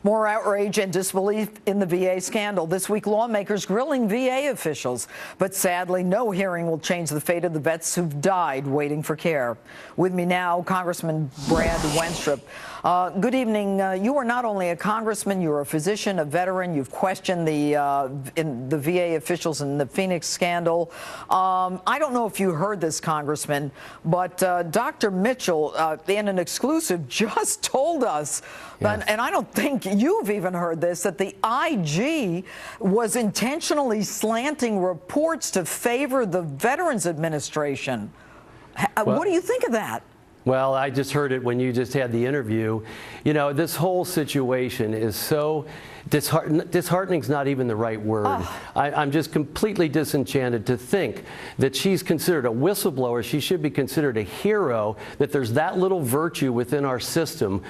More outrage and disbelief in the VA scandal. This week, lawmakers grilling VA officials. But sadly, no hearing will change the fate of the vets who've died waiting for care. With me now, Congressman Brad Wenstrup. Good evening. You are not only a congressman, you're a physician, a veteran. You've questioned the VA officials in the Phoenix scandal. I don't know if you heard this, Congressman, but Dr. Mitchell, in an exclusive, just told us, yes, and I don't think you've even heard this, that the IG was intentionally slanting reports to favor the Veterans Administration. What do you think of that? Well, I just heard it when you just had the interview. You know, this whole situation is so disheartening is not even the right word. I'm just completely disenchanted to think that she's considered a whistleblower. She should be considered a hero, that there's that little virtue within our system,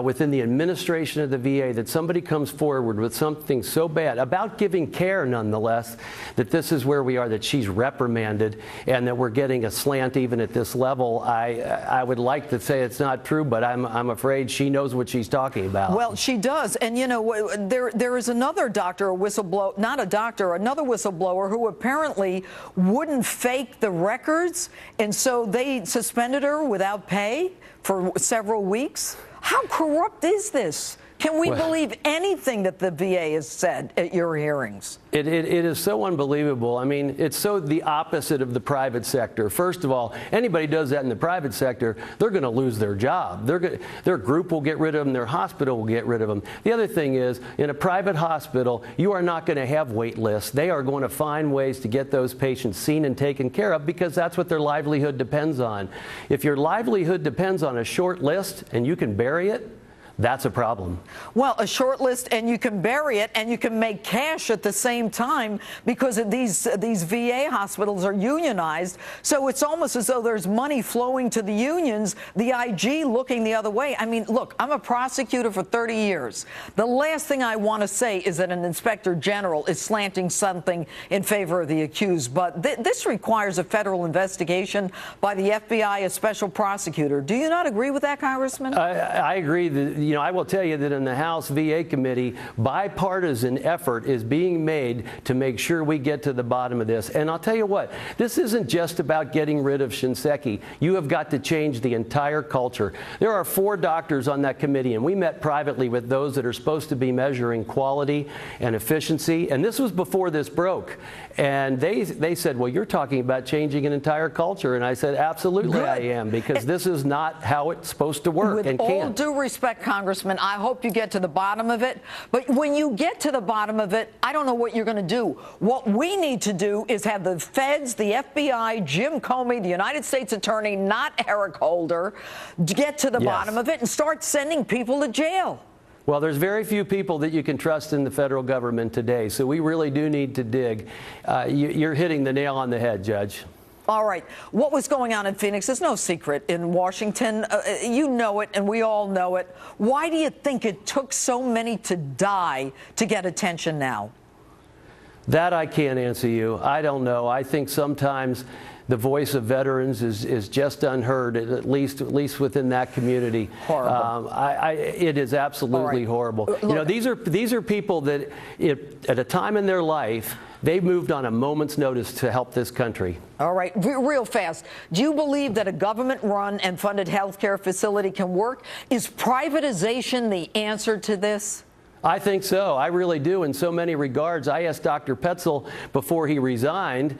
within the administration of the VA, that somebody comes forward with something so bad about giving care, nonetheless, that this is where we are, that she's reprimanded and that we're getting a slant even at this level. I would like to say it's not true, but I'm afraid she knows what she's talking about. Well, she does. And, you know, there is another doctor, a whistleblower, not a doctor, another whistleblower who apparently wouldn't fake the records, and so they suspended her without pay for several weeks. How corrupt is this? Can we believe anything that the VA has said at your hearings? It is so unbelievable. I mean, it's so the opposite of the private sector. First of all, anybody does that in the private sector, they're going to lose their job. Their group will get rid of them. Their hospital will get rid of them. The other thing is, in a private hospital, you are not going to have wait lists. They are going to find ways to get those patients seen and taken care of, because that's what their livelihood depends on. If your livelihood depends on a short list and you can bury it, that's a problem. Well, a short list, and you can bury it, and you can make cash at the same time, because these VA hospitals are unionized. So it's almost as though there's money flowing to the unions, the IG looking the other way. I mean, look, I'm a prosecutor for 30 years. The last thing I want to say is that an inspector general is slanting something in favor of the accused. But this requires a federal investigation by the FBI, a special prosecutor. Do you not agree with that, Congressman? I agree that. You know, I will tell you that in the House VA committee, bipartisan effort is being made to make sure we get to the bottom of this. And I'll tell you what, this isn't just about getting rid of Shinseki. You have got to change the entire culture. There are 4 doctors on that committee, and we met privately with those that are supposed to be measuring quality and efficiency. And this was before this broke. And they said, well, you're talking about changing an entire culture. And I said, absolutely, I am, because this is not how it's supposed to work and can't. With all due respect, Congressman, I hope you get to the bottom of it. But when you get to the bottom of it, I don't know what you're going to do. What we need to do is have the feds, the FBI, Jim Comey, the United States Attorney, not Eric Holder, get to the bottom of it and start sending people to jail. Well, there's very few people that you can trust in the federal government today, so we really do need to dig. You're hitting the nail on the head, Judge. All right. What was going on in Phoenix is no secret in Washington. You know it, and we all know it. Why do you think it took so many to die to get attention now? That I can't answer you. I don't know. I think sometimes the voice of veterans is just unheard, at least within that community. Horrible. It is absolutely horrible. Look, you know, these are people that, at a time in their life, they moved on a moment's notice to help this country. All right, real fast. Do you believe that a government-run and funded health care facility can work? Is privatization the answer to this? I think so. I really do, in so many regards. I asked Dr. Petzel before he resigned,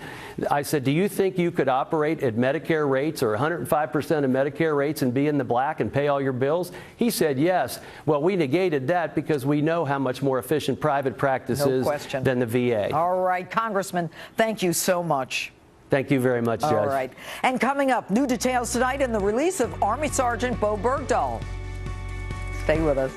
I said, do you think you could operate at Medicare rates or 105% of Medicare rates and be in the black and pay all your bills? He said yes. Well, we negated that because we know how much more efficient private practice is than the VA. All right, Congressman, thank you so much. Thank you very much, Judge. All right. And coming up, new details tonight in the release of Army Sergeant Bo Bergdahl. Stay with us.